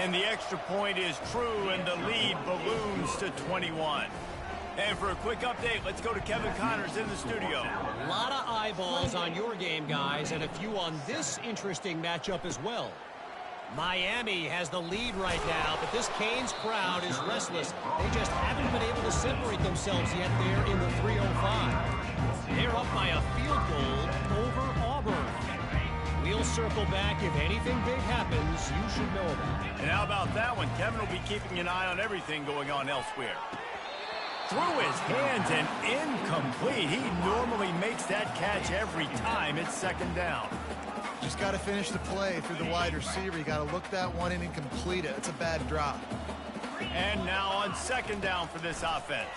And the extra point is true, and the lead balloons to 21. And for a quick update, let's go to Kevin Connors in the studio. A lot of eyeballs on your game, guys, and a few on this interesting matchup as well. Miami has the lead right now, but this Canes crowd is restless. They just haven't been able to separate themselves yet there in the 305. They're up by a field goal over Auburn. We'll circle back. If anything big happens, you should know about it. And how about that one? Kevin will be keeping an eye on everything going on elsewhere. Through his hands and incomplete. He normally makes that catch every time it's second down. Just got to finish the play through the wide receiver. You got to look that one in and complete it. It's a bad drop. And now on second down for this offense.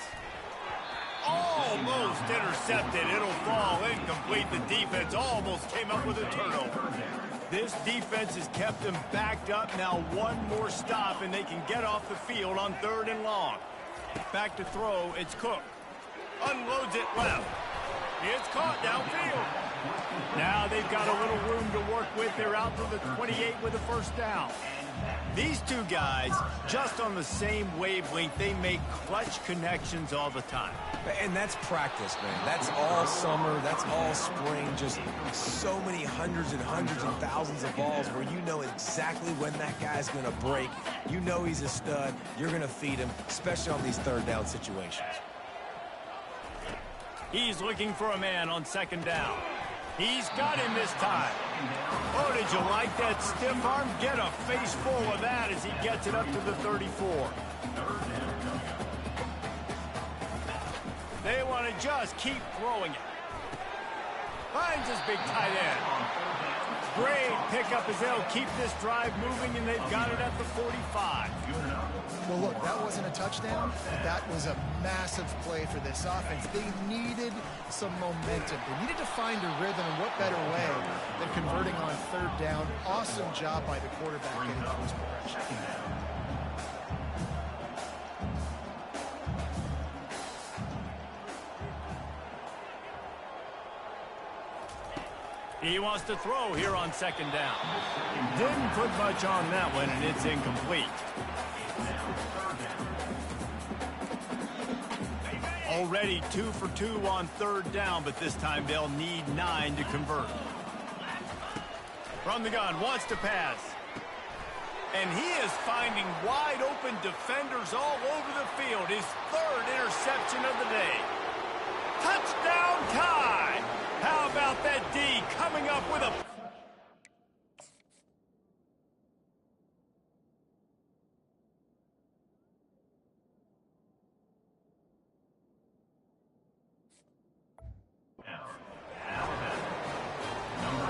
Almost intercepted. It'll fall incomplete. The defense almost came up with a turnover. This defense has kept them backed up. Now one more stop, and they can get off the field on 3rd and long. Back to throw, it's Cook. Unloads it left. It's caught downfield. Now they've got a little room to work with. They're out to the 28 with a first down. These two guys, just on the same wavelength, they make clutch connections all the time. And that's practice, man. That's all summer. That's all spring. Just so many hundreds and thousands of balls where you know exactly when that guy's going to break. You know he's a stud. You're going to feed him, especially on these 3rd down situations. He's looking for a man on second down. He's got him this time. Oh, did you like that stiff arm? Get a face full of that as he gets it up to the 34. They want to just keep throwing it. Finds his big tight end. Great pickup as they'll keep this drive moving, and they've got it at the 45. Well, look, that wasn't a touchdown. That was a massive play for this offense. They needed some momentum. They needed to find a rhythm, and what better way than converting on 3rd down. Awesome job by the quarterback getting to his progression. He wants to throw here on second down. Didn't put much on that one, and it's incomplete. Already 2 for 2 on 3rd down, but this time they'll need 9 to convert. From the gun, wants to pass. And he is finding wide open defenders all over the field. His 3rd interception of the day. Touchdown time! How about that D coming up with a...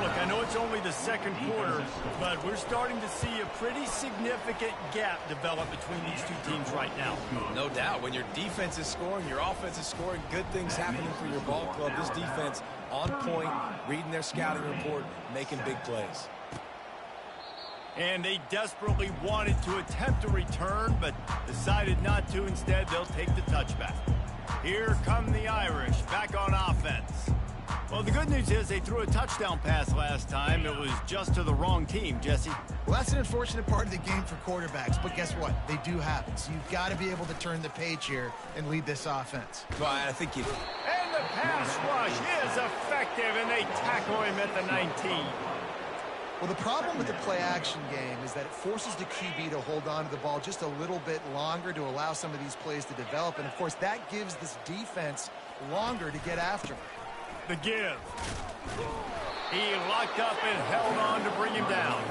Look, I know it's only the 2nd quarter, but we're starting to see a pretty significant gap develop between these two teams right now. No doubt. When your defense is scoring, your offense is scoring, good things happening for your ball club. This defense on point, reading their scouting report, making big plays. And they desperately wanted to attempt a return, but decided not to. Instead, they'll take the touchback. Here come the Irish, back on offense. Well, the good news is they threw a touchdown pass last time. It was just to the wrong team, Jesse. Well, that's an unfortunate part of the game for quarterbacks, but guess what? They do happen. So you've got to be able to turn the page here and lead this offense. Well, I think you... And the pass rush is effective, and they tackle him at the 19. Well, the problem with the play-action game is that it forces the QB to hold on to the ball just a little bit longer to allow some of these plays to develop. And, of course, that gives this defense longer to get after him. The give. He locked up and held on to bring him down.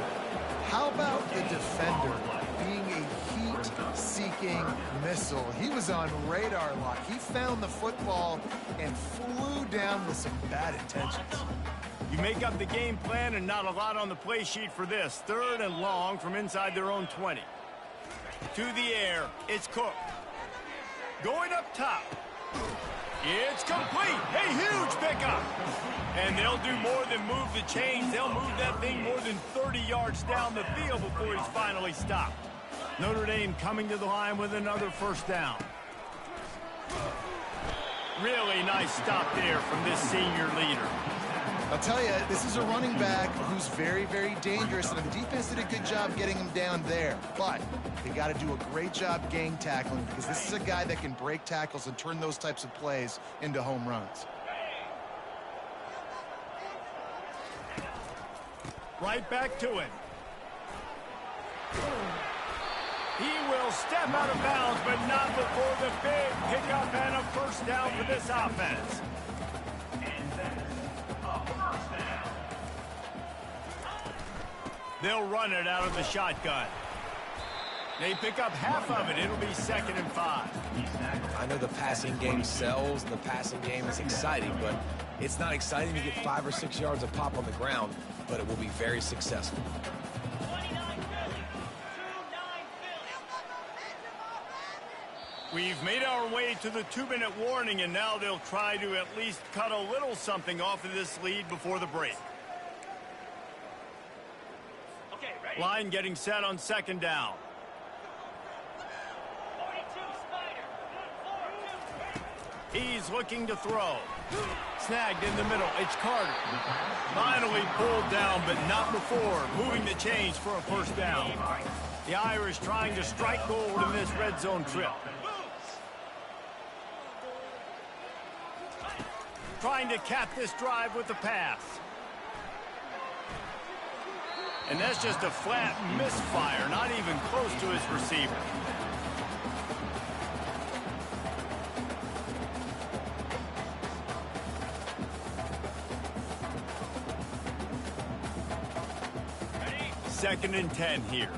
How about the defender being a heat-seeking missile? He was on radar lock. He found the football and flew down with some bad intentions. You make up the game plan and not a lot on the play sheet for this. 3rd and long from inside their own 20. To the air, it's Cook. Going up top. It's complete. A huge pickup. And they'll do more than move the chains. They'll move that thing more than 30 yards down the field before he's finally stopped. Notre Dame coming to the line with another first down. Really nice stop there from this senior leader. I'll tell you, this is a running back who's very, very dangerous, and the defense did a good job getting him down there. But they got to do a great job gang tackling, because this is a guy that can break tackles and turn those types of plays into home runs. Right back to it. He will step out of bounds, but not before the big pickup and a first down for this offense. They'll run it out of the shotgun. They pick up half of it. It'll be 2nd and 5. I know the passing game sells and the passing game is exciting, but it's not exciting to get 5 or 6 yards of pop on the ground, but it will be very successful. We've made our way to the 2-minute warning, and now they'll try to at least cut a little something off of this lead before the break. Line getting set on 2nd down. He's looking to throw. Snagged in the middle. It's Carter. Finally pulled down, but not before. Moving the chains for a first down. The Irish trying to strike gold in this red zone trip. Trying to cap this drive with the pass. And that's just a flat misfire, not even close to his receiver. Ready? 2nd and 10 here.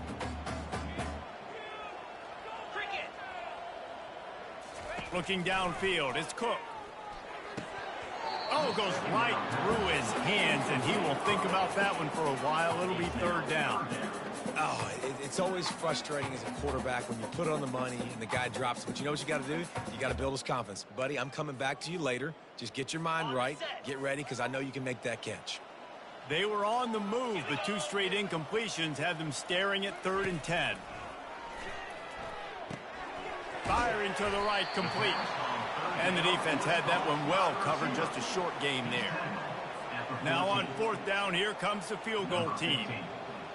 Looking downfield, it's Cook. Oh, goes right through his hands, and he will think about that one for a while. It'll be 3rd down. Oh, it's always frustrating as a quarterback when you put it on the money and the guy drops. But you know what you got to do? You got to build his confidence. Buddy, I'm coming back to you later. Just get your mind right. Get ready, because I know you can make that catch. They were on the move, but 2 straight incompletions have them staring at 3rd and 10. Firing to the right, complete. And the defense had that one well covered, just a short game there. Now on 4th down, here comes the field goal team.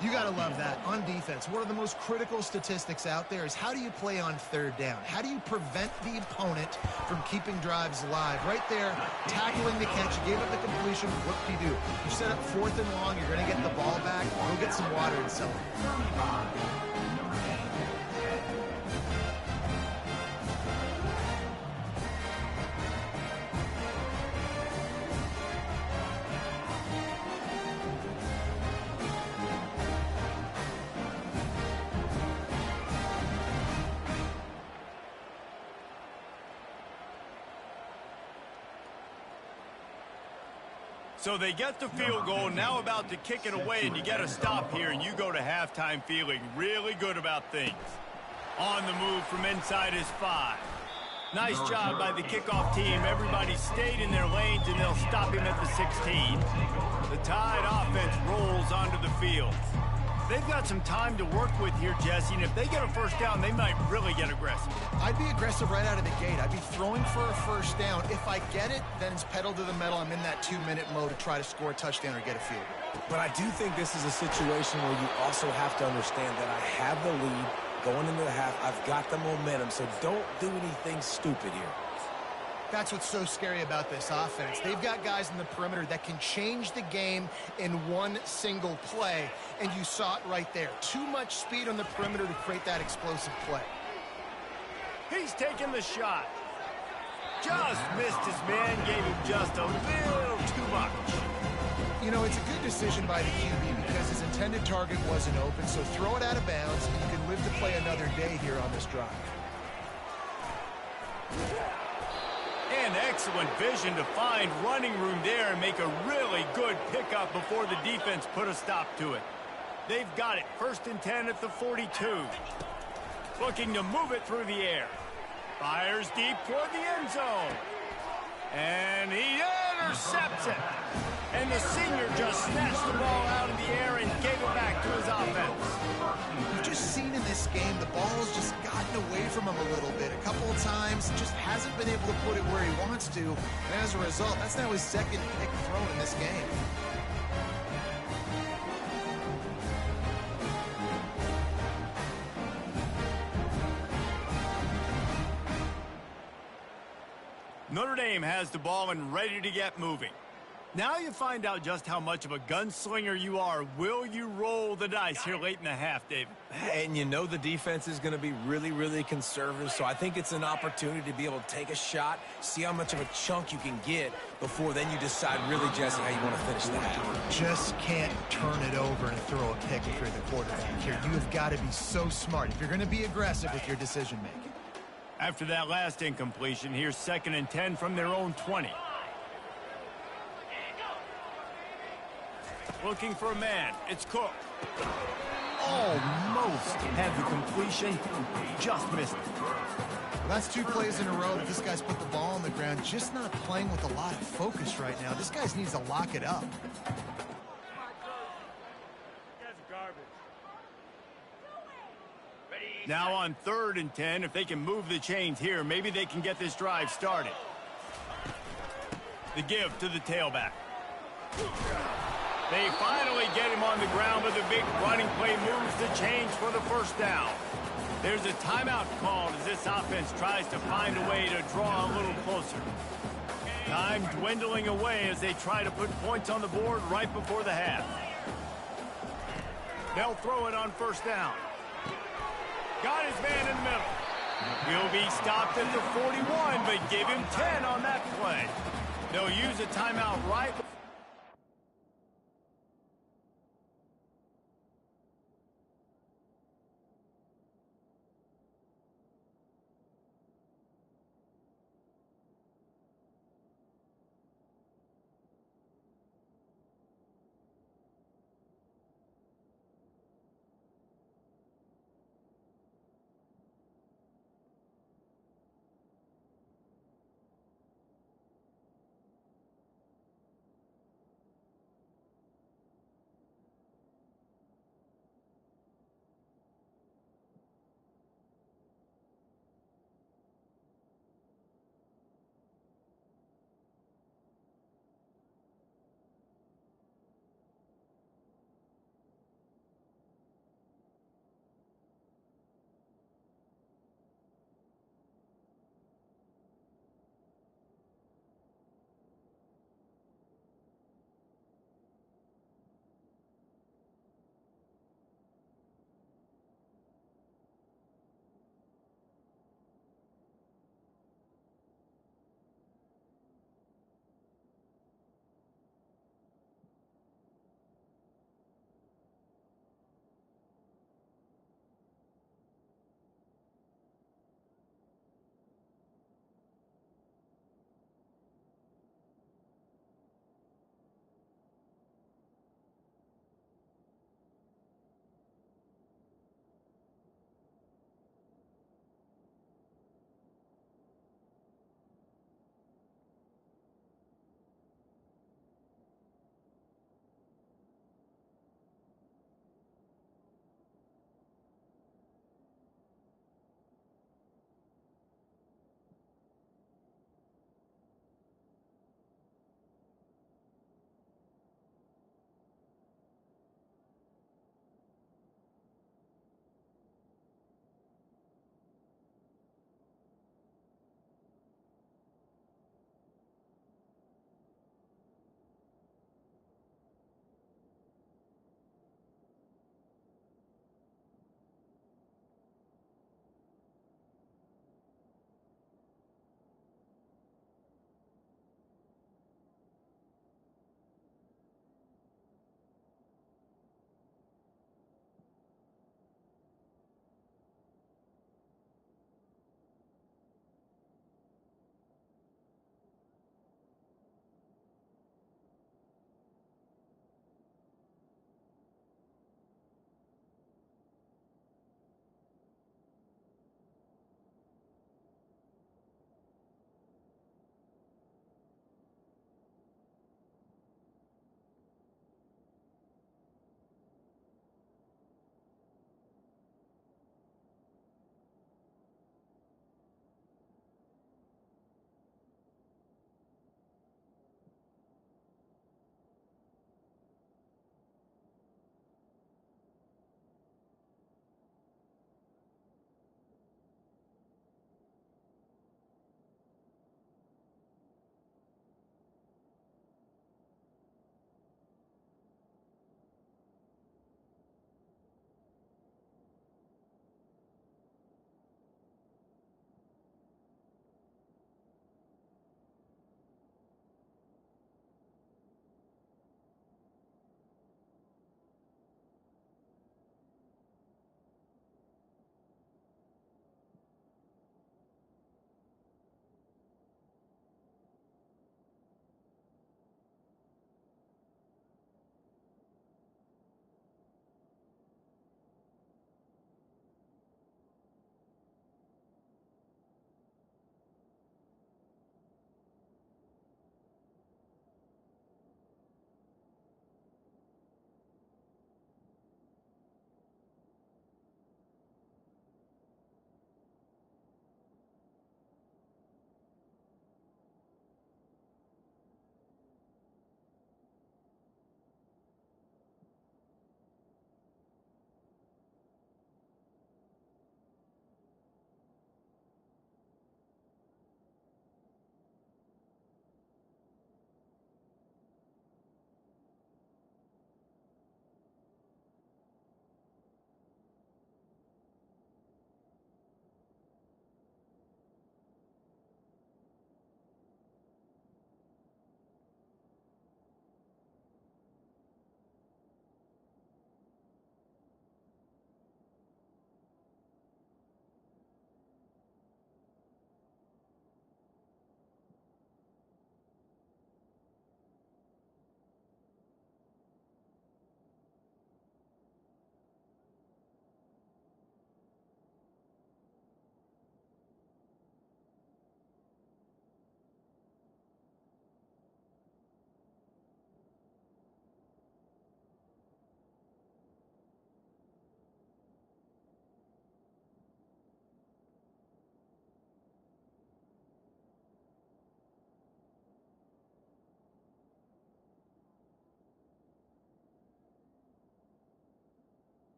You got to love that. On defense, one of the most critical statistics out there is how do you play on 3rd down? How do you prevent the opponent from keeping drives alive? Right there, tackling the catch. You gave up the completion. What do you do? You set up 4th and long. You're going to get the ball back. Go get some water and sell it. So they get the field goal, now about to kick it away, and you get a stop here, and you go to halftime feeling really good about things. On the move from inside his 5. Nice job by the kickoff team. Everybody stayed in their lanes, and they'll stop him at the 16. The Tide offense rolls onto the field. They've got some time to work with here, Jesse, and if they get a first down, they might really get aggressive. I'd be aggressive right out of the gate. I'd be throwing for a first down. If I get it, then it's pedal to the metal. I'm in that 2-minute mode to try to score a touchdown or get a field goal. But I do think this is a situation where you also have to understand that I have the lead going into the half. I've got the momentum, so don't do anything stupid here. That's what's so scary about this offense. They've got guys in the perimeter that can change the game in one single play, and you saw it right there. Too much speed on the perimeter to create that explosive play. He's taking the shot. Just missed his man, gave him just a little too much. You know, it's a good decision by the QB because his intended target wasn't open, so throw it out of bounds, and you can live to play another day here on this drive. And excellent vision to find running room there and make a really good pickup before the defense put a stop to it. They've got it. 1st and 10 at the 42. Looking to move it through the air. Fires deep toward the end zone. And he intercepts it. And the senior just snatched the ball out of the air and gave it back to his offense. You've just seen in this game, the ball's just gotten away from him a little bit. A couple of times, just hasn't been able to put it where he wants to. And as a result, that's now his second pick thrown in this game. Notre Dame has the ball and ready to get moving. Now you find out just how much of a gunslinger you are. Will you roll the dice here late in the half, David? And you know the defense is going to be really, really conservative, so I think it's an opportunity to be able to take a shot, see how much of a chunk you can get before then you decide really, Jesse, how you want to finish the half. Just can't turn it over and throw a pick if you're the quarterback here. You have got to be so smart if you're going to be aggressive with your decision-making. After that last incompletion, here's 2nd and 10 from their own 20. Looking for a man. It's Cook. Almost had the completion. Just missed it. Well, that's 2 plays in a row that this guy's put the ball on the ground. Just not playing with a lot of focus right now. This guy needs to lock it up. Now on 3rd and 10, if they can move the chains here, maybe they can get this drive started. The give to the tailback. They finally get him on the ground, but the big running play moves the chains for the first down. There's a timeout called as this offense tries to find a way to draw a little closer. Time dwindling away as they try to put points on the board right before the half. They'll throw it on 1st down. Got his man in the middle. He'll be stopped at the 41, but give him 10 on that play. They'll use a timeout right.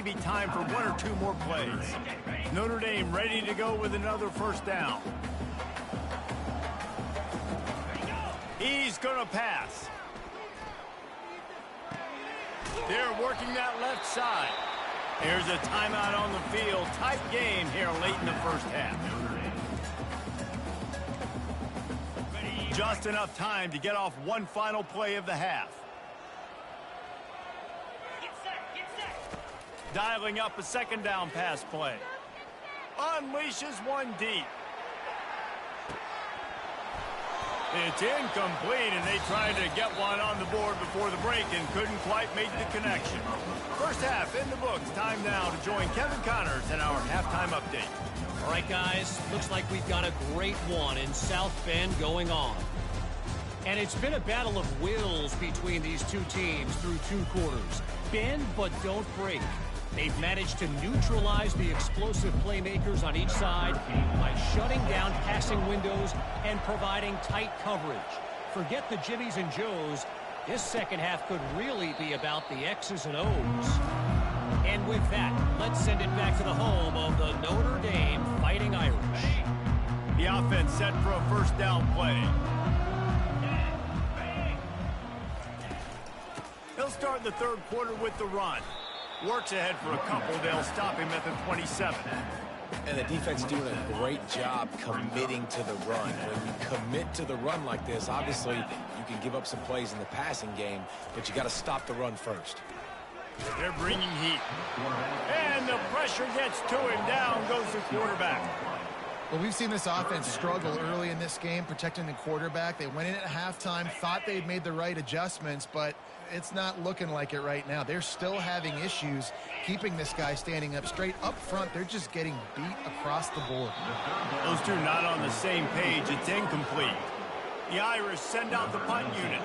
maybe time for one or two more plays. Notre Dame ready to go with another first down. He's going to pass. They're working that left side. There's a timeout on the field. Tight game here late in the first half. Just enough time to get off one final play of the half. Dialing up a second down pass play. Unleashes one deep. It's incomplete, and they tried to get one on the board before the break and couldn't quite make the connection. First half in the books. Time now to join Kevin Connors in our halftime update. All right, guys, looks like we've got a great one in South Bend going on. And it's been a battle of wills between these two teams through two quarters. Bend, but don't break. They've managed to neutralize the explosive playmakers on each side by shutting down passing windows and providing tight coverage. Forget the Jimmies and Joes. This second half could really be about the X's and O's. And with that, let's send it back to the home of the Notre Dame Fighting Irish. The offense set for a first down play. He'll start the third quarter with the run. Works ahead for a couple. They'll stop him at the 27. And the defense doing a great job committing to the run. When you commit to the run like this, obviously you can give up some plays in the passing game, but you got to stop the run first. They're bringing heat. And the pressure gets to him. Down goes the quarterback. Well, we've seen this offense struggle early in this game, protecting the quarterback. They went in at halftime, thought they'd made the right adjustments, but it's not looking like it right now. They're still having issues keeping this guy standing up straight. Up front, they're just getting beat across the board. Those two not on the same page. It's incomplete. The Irish send out the punt unit.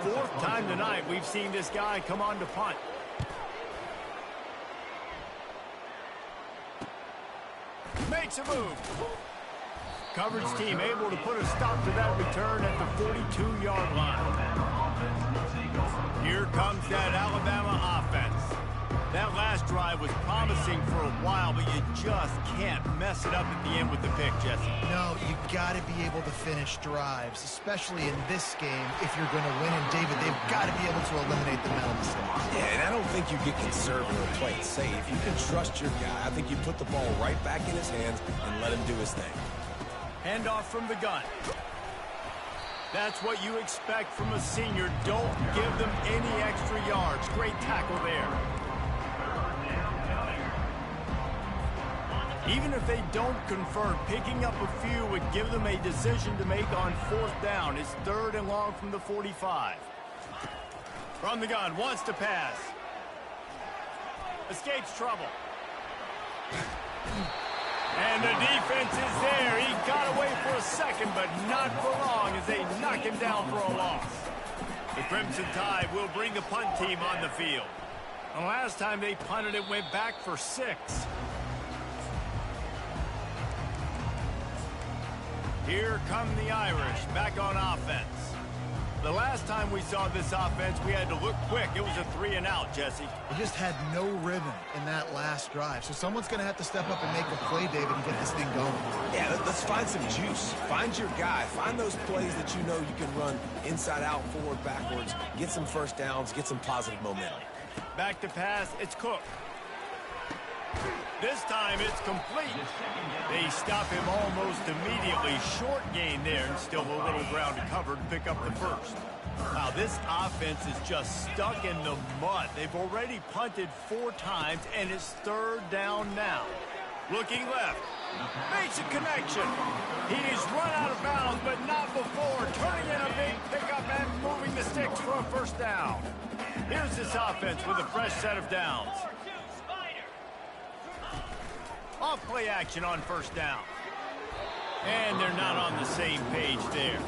Fourth time tonight we've seen this guy come on to punt. Makes a move. Coverage team able to put a stop to that return at the 42-yard line. Here comes that Alabama offense. That last drive was promising for a while, but you just can't mess it up at the end with the pick, Jesse. No, you got to be able to finish drives, especially in this game if you're going to win. And, David, they've got to be able to eliminate the mental mistakes. Yeah, and I don't think you get conservative or play it safe. You can trust your guy. I think you put the ball right back in his hands and let him do his thing. Handoff from the gun. That's what you expect from a senior. Don't give them any extra yards. Great tackle there. Even if they don't convert, picking up a few would give them a decision to make on fourth down. It's third and long from the 45. From the gun, wants to pass. Escapes trouble. And the defense is there. He got away for a second, but not for long as they knock him down for a loss. The Crimson Tide will bring the punt team on the field. The last time they punted, it went back for 6. Here come the Irish back on offense. The last time we saw this offense, we had to look quick. It was a 3-and-out, Jesse. They just had no rhythm in that last drive. So someone's going to have to step up and make a play, David, and get this thing going. Yeah, let's find some juice. Find your guy. Find those plays that you know you can run inside out, forward, backwards. Get some first downs. Get some positive momentum. Back to pass. It's Cook. This time it's complete. They stop him almost immediately. Short gain there and still a little ground to cover to pick up the first. Wow, this offense is just stuck in the mud. They've already punted 4 times and it's third down now. Looking left. Makes a connection. He's run out of bounds, but not before. Turning in a big pickup and moving the sticks for a first down. Here's this offense with a fresh set of downs. Off play action on first down. And they're not on the same page there.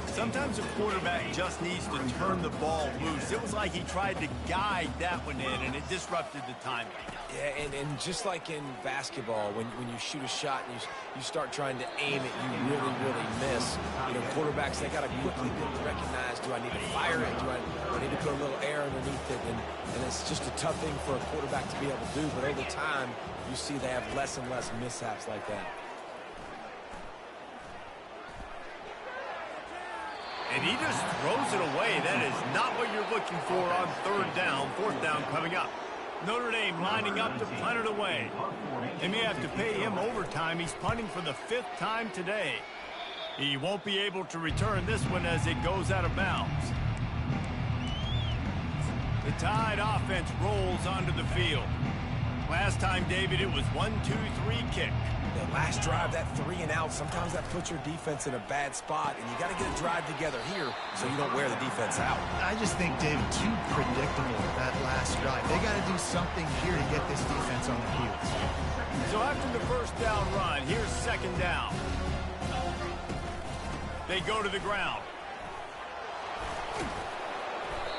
Sometimes a quarterback just needs to turn the ball loose. It was like he tried to guide that one in, and it disrupted the timing. Yeah, and just like in basketball, when you shoot a shot and you start trying to aim it, you really miss. You know, quarterbacks, they got to quickly recognize, do I need to fire it? Do I need to put a little air underneath it? And it's just a tough thing for a quarterback to be able to do. But over time, you see they have less and less mishaps like that. And he just throws it away. That is not what you're looking for on third down. Fourth down coming up. Notre Dame lining up to punt it away. They may have to pay him overtime. He's punting for the 5th time today. He won't be able to return this one as it goes out of bounds. The Tide offense rolls onto the field. Last time, David, it was 1-2-3 kick. The last drive, that 3 and out, sometimes that puts your defense in a bad spot, and you got to get a drive together here so you don't wear the defense out. I just think, David, too predictable that last drive. They got to do something here to get this defense on the heels. So after the first down run, here's second down. They go to the ground.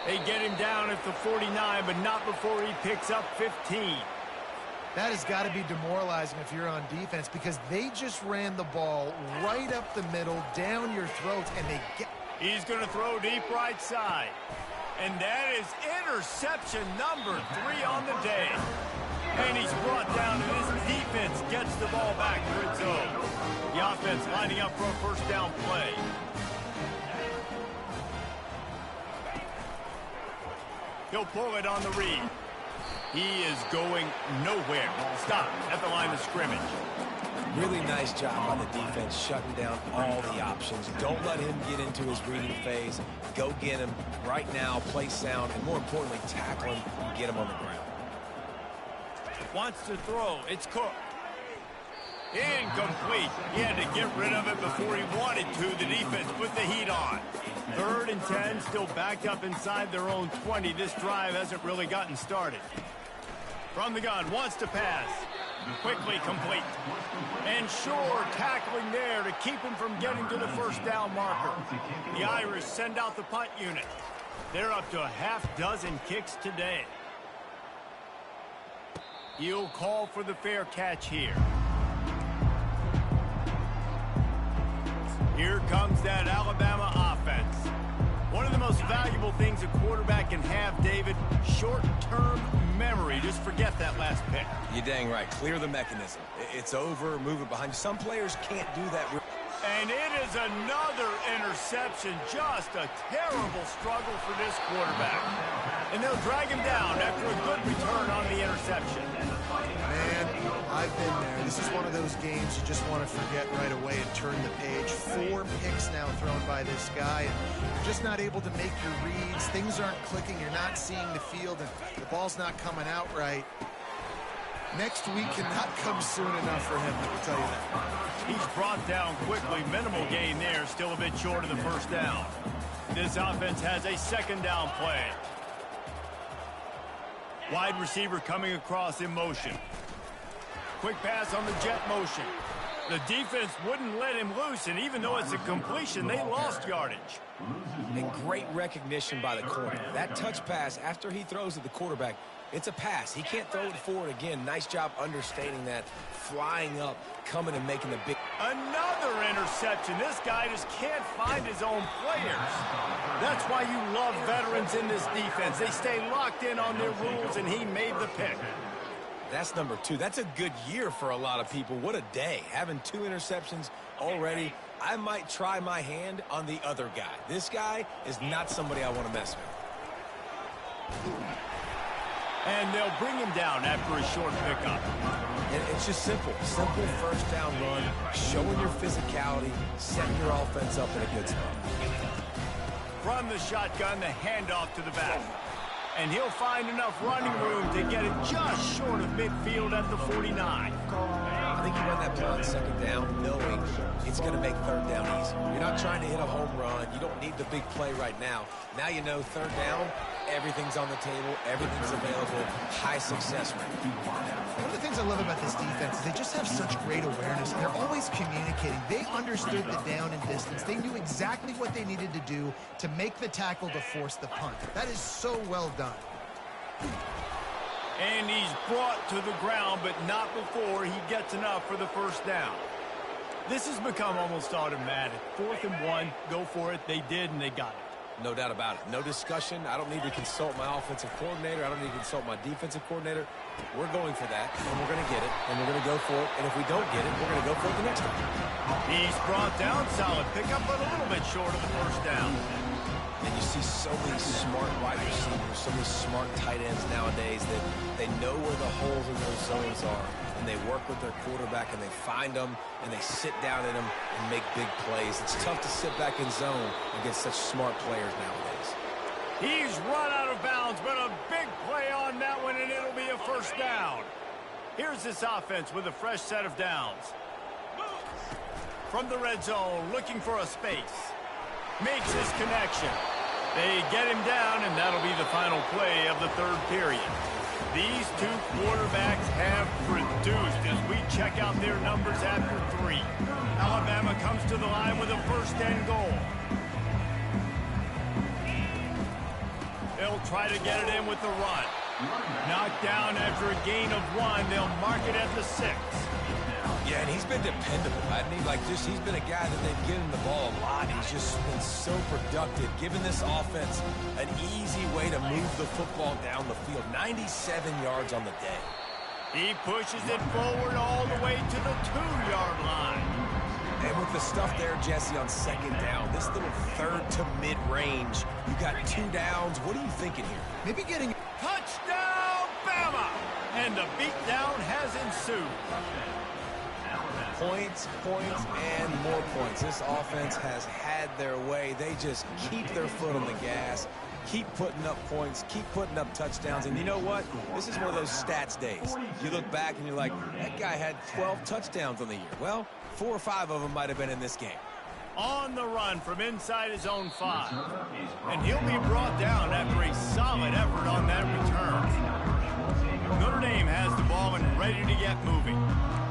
They get him down at the 49, but not before he picks up 15. That has got to be demoralizing if you're on defense, because they just ran the ball right up the middle, down your throats, and they get... He's going to throw deep right side. And that is interception number 3 on the day. And he's brought down, and his defense gets the ball back for its own. The offense lining up for a first down play. He'll pull it on the read. He is going nowhere. Stop at the line of scrimmage. Really nice job by the defense shutting down all the options. Don't let him get into his reading phase. Go get him right now, play sound, and more importantly, tackle him and get him on the ground. Wants to throw. It's Cook. Incomplete. He had to get rid of it before he wanted to. The defense put the heat on. 3rd and 10, still backed up inside their own 20. This drive hasn't really gotten started. From the gun, wants to pass. Quickly complete. And Shore tackling there to keep him from getting to the first down marker. The Irish send out the punt unit. They're up to a half-dozen kicks today. He'll call for the fair catch here. Here comes that Alabama offense. One of the most valuable things a quarterback can have, David, short-term memory. Just forget that last pick. You're dang right. Clear the mechanism. It's over. Move it behind. Some players can't do that. And it is another interception. Just a terrible struggle for this quarterback. And they'll drag him down after a good return on the interception. Man, I've been there. This is one of those games you just want to forget right away and turn the page. 4 picks now thrown by this guy, and you're just not able to make your reads. Things aren't clicking. You're not seeing the field, and the ball's not coming out right. Next week cannot come soon enough for him, I can tell you that. He's brought down quickly. Minimal gain there. Still a bit short of the first down. This offense has a second down play. Wide receiver coming across in motion. Quick pass on the jet motion. The defense wouldn't let him loose, and even though it's a completion, they lost yardage. And great recognition by the corner. That touch pass after he throws at the quarterback, it's a pass. He can't throw it forward again. Nice job understating that. Flying up, coming and making the big... Another interception. This guy just can't find his own players. That's why you love veterans in this defense. They stay locked in on their rules, and he made the pick. That's number 2. That's a good year for a lot of people. What a day. Having 2 interceptions already. I might try my hand on the other guy. This guy is not somebody I want to mess with. And they'll bring him down after a short pickup. And it's just simple. Simple first down run, showing your physicality, setting your offense up in a good spot. From the shotgun, the handoff to the back. And he'll find enough running room to get it just short of midfield at the 49. I think you run that play on second down knowing it's going to make third down easy. You're not trying to hit a home run. You don't need the big play right now. Now you know third down, everything's on the table, everything's available, high success rate. One of the things I love about this defense is they just have such great awareness, and they're always communicating. They understood the down and distance. They knew exactly what they needed to do to make the tackle to force the punt. That is so well done. And he's brought to the ground, but not before he gets enough for the first down. This has become almost automatic. 4th and 1, go for it. They did, and they got it. No doubt about it. No discussion. I don't need to consult my offensive coordinator. I don't need to consult my defensive coordinator. We're going for that, and we're going to get it, and we're going to go for it. And if we don't get it, we're going to go for it the next time. He's brought down, solid pickup, but a little bit short of the first down. And you see so many smart wide receivers, so many smart tight ends nowadays that they know where the holes in those zones are, and they work with their quarterback, and they find them, and they sit down in them and make big plays. It's tough to sit back in zone against such smart players nowadays. He's run out of bounds, but a big play on that one, and it'll be a first down. Here's this offense with a fresh set of downs. From the red zone, looking for a space. Makes his connection. They get him down, and that'll be the final play of the third period. These two quarterbacks have produced as we check out their numbers after 3. Alabama comes to the line with a first and goal. They'll try to get it in with the run. Knocked down after a gain of 1. They'll mark it at the 6. Yeah, and he's been dependable. I mean, he's been a guy that they've given the ball a lot. He's just been so productive, giving this offense an easy way to move the football down the field. 97 yards on the day. He pushes it forward all the way to the 2-yard line. And with the stuff there, Jesse, on second down, this little third to mid-range, you got 2 downs. What are you thinking here? Maybe getting... Touchdown, Bama! And the beatdown has ensued. Points, and more points. This offense has had their way. They just keep their foot on the gas, keep putting up points, keep putting up touchdowns. And you know what? This is one of those stats days. You look back and you're like, that guy had 12 touchdowns on the year. Well, 4 or 5 of them might have been in this game. On the run from inside his own 5. And he'll be brought down after a solid effort on that return. Notre Dame has the ball and ready to get moving.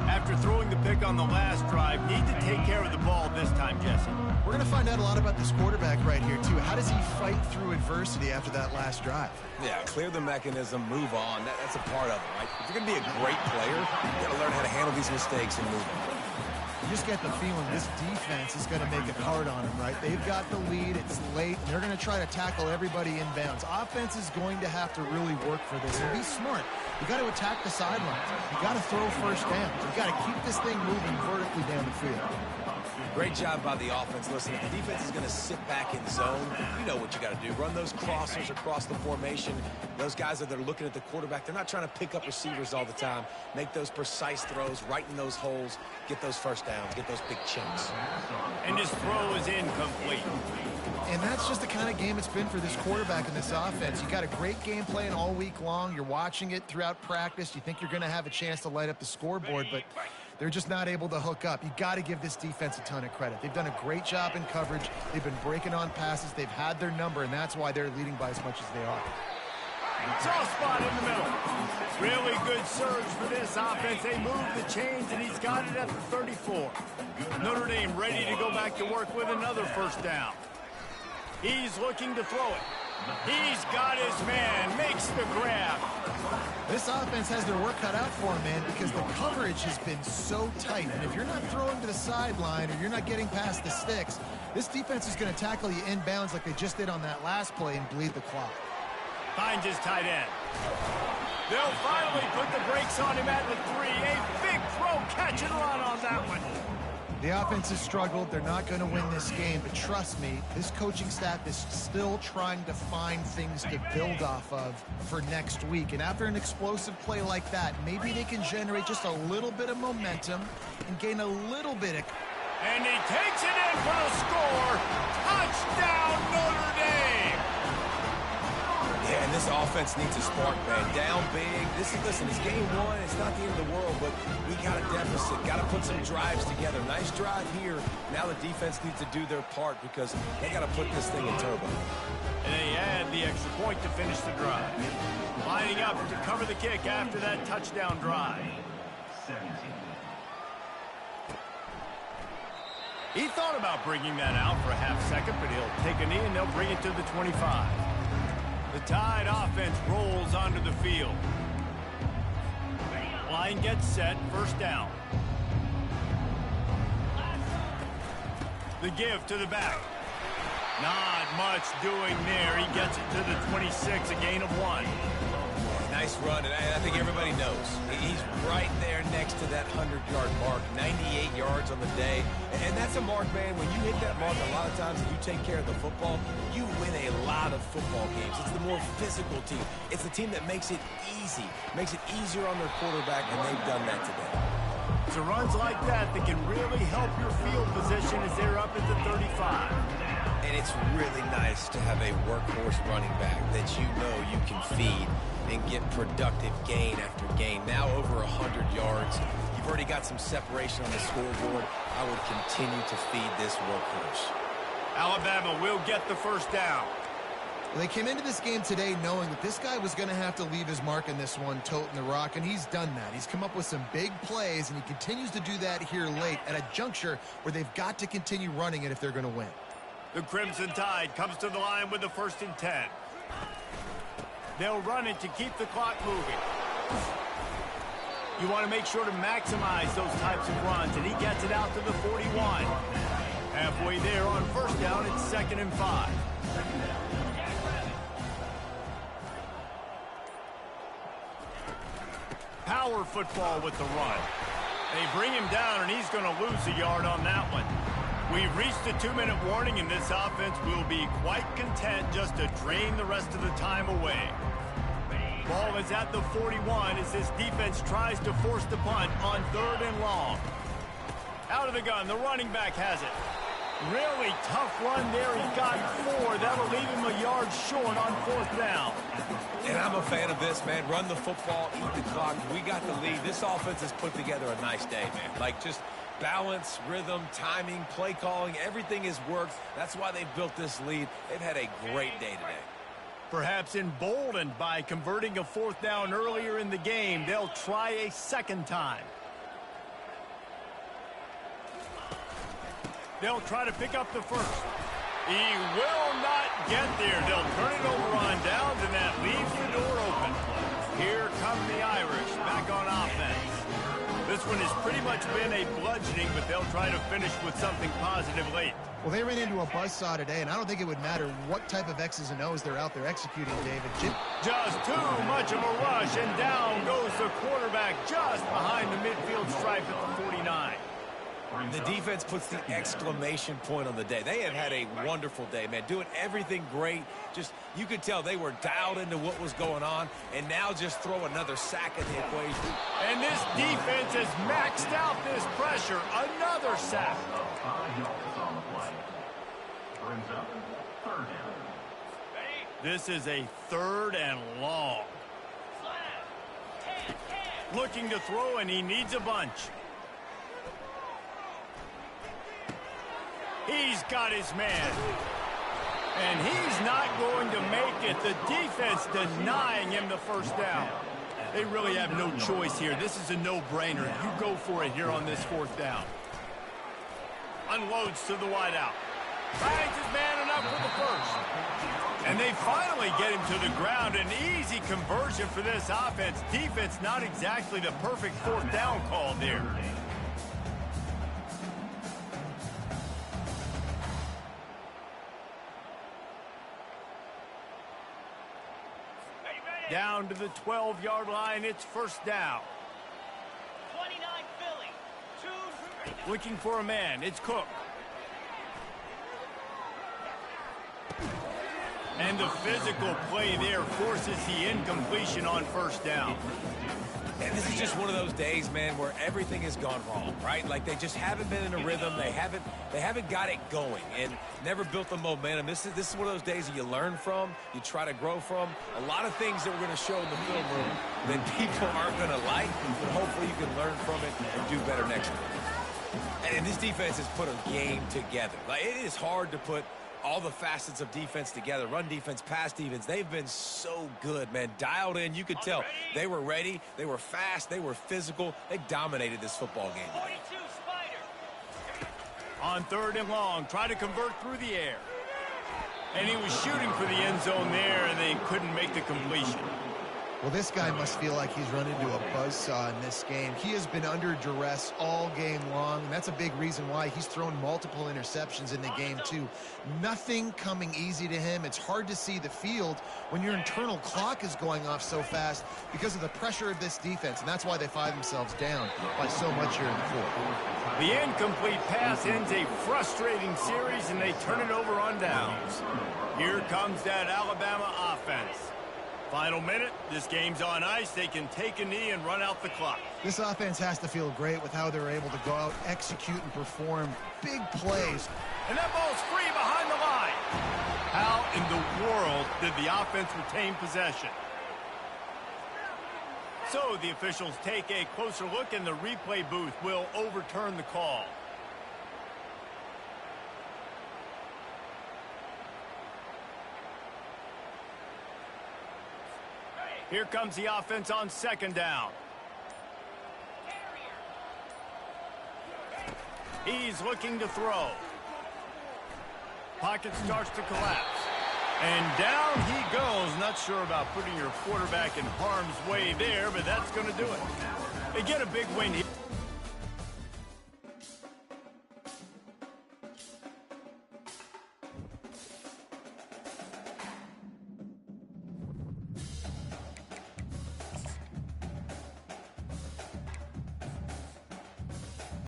After throwing the pick on the last drive, need to take care of the ball this time, Jesse. We're going to find out a lot about this quarterback right here, too. How does he fight through adversity after that last drive? Yeah, clear the mechanism, move on. That's a part of it, right? If you're going to be a great player, you got to learn how to handle these mistakes and move on. You just get the feeling this defense is going to make it hard on them, right? They've got the lead, it's late, and they're going to try to tackle everybody inbounds. Offense is going to have to really work for this and be smart. You got to attack the sidelines. You got to throw first downs. You got to keep this thing moving vertically down the field. Great job by the offense. Listen, if the defense is going to sit back in zone, you know what you got to do. Run those crossers across the formation. Those guys that are looking at the quarterback, they're not trying to pick up receivers all the time. Make those precise throws, right in those holes, get those first downs, get those big chunks. And his throw is incomplete. And that's just the kind of game it's been for this quarterback and this offense. You got a great game plan all week long. You're watching it throughout practice. You think you're going to have a chance to light up the scoreboard, but they're just not able to hook up. You got to give this defense a ton of credit. They've done a great job in coverage. They've been breaking on passes. They've had their number, and that's why they're leading by as much as they are. Soft spot in the middle. Really good surge for this offense. They move the chains, and he's got it at the 34. Notre Dame ready to go back to work with another first down. He's looking to throw it. He's got his man, makes the grab. This offense has their work cut out for them, man, because the coverage has been so tight. And if you're not throwing to the sideline or you're not getting past the sticks, this defense is going to tackle you inbounds like they just did on that last play and bleed the clock. Finds his tight end. They'll finally put the brakes on him at the 3. A big throw, catch and run on that one. The offense has struggled. They're not going to win this game, but trust me, this coaching staff is still trying to find things to build off of for next week. And after an explosive play like that, maybe they can generate just a little bit of momentum and gain a little bit of... And he takes it in for the score. Touchdown, Notre Dame! Yeah, and this offense needs a spark, man. Down big. Listen, it's game one. It's not the end of the world, but we got a deficit. Got to put some drives together. Nice drive here. Now the defense needs to do their part because they got to put this thing in turbo. And they add the extra point to finish the drive. Lining up to cover the kick after that touchdown drive. He thought about bringing that out for a half second, but he'll take a knee and they'll bring it to the 25. The Tide offense rolls onto the field. Line gets set, first down. The give to the back. Not much doing there. He gets it to the 26, a gain of 1. Nice run, and I think everybody knows. He's right there next to that 100-yard mark, 98 yards on the day. And that's a mark, man. When you hit that mark a lot of times and you take care of the football, you win a lot of football games. It's the more physical team. It's the team that makes it easy, makes it easier on their quarterback, and they've done that today. It's runs like that that can really help your field position as they're up at the 35. And it's really nice to have a workhorse running back that you know you can feed and get productive gain after gain. Now over 100 yards. You've already got some separation on the scoreboard. I would continue to feed this workhorse. Alabama will get the first down. Well, they came into this game today knowing that this guy was going to have to leave his mark in this one, toting the rock, and he's done that. He's come up with some big plays, and he continues to do that here late at a juncture where they've got to continue running it if they're going to win. The Crimson Tide comes to the line with the 1st and 10. They'll run it to keep the clock moving. You want to make sure to maximize those types of runs, and he gets it out to the 41. Halfway there on first down, it's 2nd and 5. Power football with the run. They bring him down, and he's going to lose a yard on that one. We've reached the 2-minute warning, and this offense will be quite content just to drain the rest of the time away. Ball is at the 41 as this defense tries to force the punt on 3rd and long. Out of the gun, the running back has it. Really tough run there. He got 4. That'll leave him a yard short on 4th down. And I'm a fan of this, man. Run the football, eat the clock. We got the lead. This offense has put together a nice day, man. Like just balance, rhythm, timing, play calling, everything has worked. That's why they've built this lead. They've had a great day today. Perhaps emboldened by converting a 4th down earlier in the game, they'll try a 2nd time. They'll try to pick up the 1st. He will not get there. They'll turn it over on downs, and that leaves the door open. Here come the Irish back on offense. This one has pretty much been a bludgeoning, but they'll try to finish with something positive late. Well, they ran into a buzzsaw today, and I don't think it would matter what type of X's and O's they're out there executing, David. Just too much of a rush, and down goes the quarterback just behind the midfield stripe at the 49. The defense puts the exclamation point on the day. They have had a wonderful day, man. Doing everything great. Just, you could tell they were dialed into what was going on, and now just throw another sack in the equation. And this defense has maxed out this pressure. Another sack. This is a 3rd and long. Looking to throw, and he needs a bunch. He's got his man. And he's not going to make it. The defense denying him the 1st down. They really have no choice here. This is a no-brainer. You go for it here on this 4th down. Unloads to the wideout. Finds his man enough for the 1st. And they finally get him to the ground. An easy conversion for this offense. Defense not exactly the perfect 4th down call there. Down to the 12-yard line, it's 1st down. 29 Philly. Looking for a man, it's Cook. And the physical play there forces the incompletion on first down. And this is just one of those days, man, where everything has gone wrong, right? Like they just haven't been in a rhythm. They haven't got it going and never built the momentum. This is one of those days that you learn from, you try to grow from. A lot of things that we're going to show in the film room that people aren't going to like, but hopefully you can learn from it and do better next week. And this defense has put a game together. Like it is hard to put all the facets of defense together. Run defense, pass defense. They've been so good, man. Dialed in. You could tell they were ready. They were fast. They were physical. They dominated this football game. 42 Spider. On 3rd and long, try to convert through the air. And he was shooting for the end zone there, and they couldn't make the completion. Well, this guy must feel like he's run into a buzzsaw in this game. He has been under duress all game long, and that's a big reason why he's thrown multiple interceptions in the game, too. Nothing coming easy to him. It's hard to see the field when your internal clock is going off so fast because of the pressure of this defense, and that's why they find themselves down by so much here in the fourth. The incomplete pass ends a frustrating series, and they turn it over on downs. Here comes that Alabama offense. Final minute, this game's on ice. They can take a knee and run out the clock. This offense has to feel great with how they're able to go out, execute, and perform big plays. And that ball's free behind the line. How in the world did the offense retain possession? So the officials take a closer look, and the replay booth will overturn the call. Here comes the offense on 2nd down. He's looking to throw. Pocket starts to collapse. And down he goes. Not sure about putting your quarterback in harm's way there, but that's going to do it. They get a big win here.